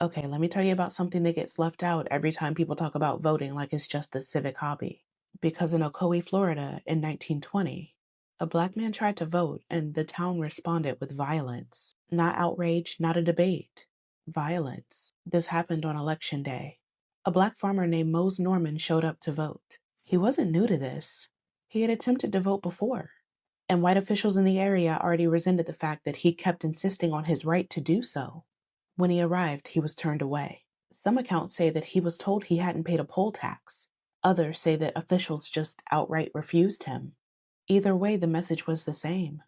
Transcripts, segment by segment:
Okay, let me tell you about something that gets left out every time people talk about voting like it's just a civic hobby. Because in Ocoee, Florida, in 1920, a black man tried to vote and the town responded with violence. Not outrage, not a debate. Violence. This happened on election day. A black farmer named Mose Norman showed up to vote. He wasn't new to this. He had attempted to vote before. And white officials in the area already resented the fact that he kept insisting on his right to do so. When he arrived, he was turned away. Some accounts say that he was told he hadn't paid a poll tax. Others say that officials just outright refused him. Either way, the message was the same.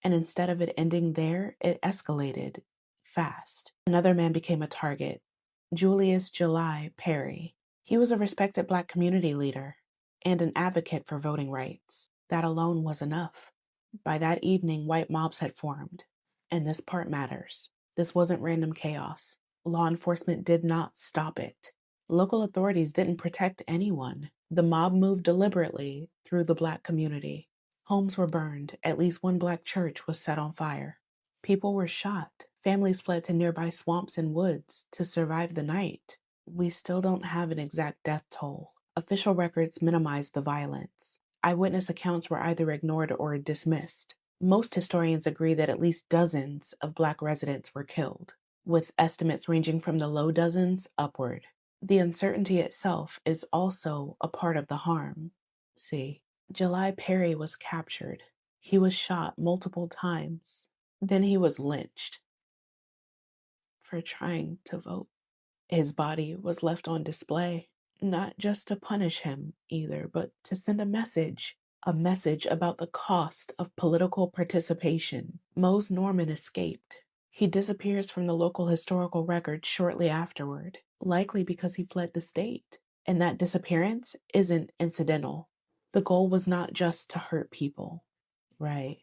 And instead of it ending there, it escalated fast. Another man became a target, Julius July Perry. He was a respected black community leader and an advocate for voting rights. That alone was enough. By that evening, white mobs had formed. And this part matters. This wasn't random chaos. Law enforcement did not stop it. Local authorities didn't protect anyone. The mob moved deliberately through the black community. Homes were burned. At least one black church was set on fire. People were shot. Families fled to nearby swamps and woods to survive the night. We still don't have an exact death toll. Official records minimized the violence. Eyewitness accounts were either ignored or dismissed. Most historians agree that at least dozens of black residents were killed, with estimates ranging from the low dozens upward. The uncertainty itself is also a part of the harm. See, July Perry was captured. He was shot multiple times. Then he was lynched for trying to vote. His body was left on display, not just to punish him either, but to send a message about the cost of political participation. Mose Norman escaped. He disappears from the local historical record shortly afterward, likely because he fled the state. And that disappearance isn't incidental. The goal was not just to hurt people, right?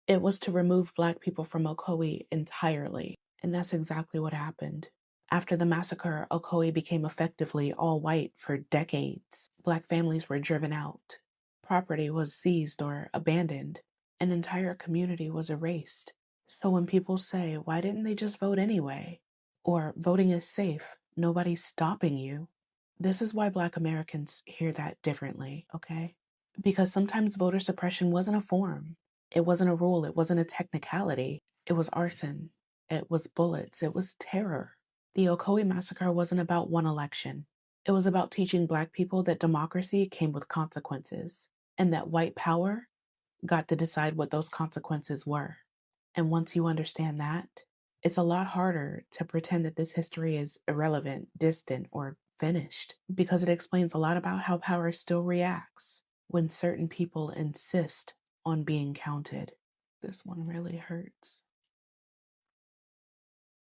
It was to remove black people from Ocoee entirely. And that's exactly what happened. After the massacre, Ocoee became effectively all white for decades. Black families were driven out. Property was seized or abandoned. An entire community was erased. So when people say, why didn't they just vote anyway? Or voting is safe, nobody's stopping you. This is why Black Americans hear that differently, okay? Because sometimes voter suppression wasn't a form. It wasn't a rule. It wasn't a technicality. It was arson. It was bullets. It was terror. The Ocoee Massacre wasn't about one election. It was about teaching Black people that democracy came with consequences and that white power got to decide what those consequences were. And once you understand that, it's a lot harder to pretend that this history is irrelevant, distant, or finished, because it explains a lot about how power still reacts when certain people insist on being counted. This one really hurts.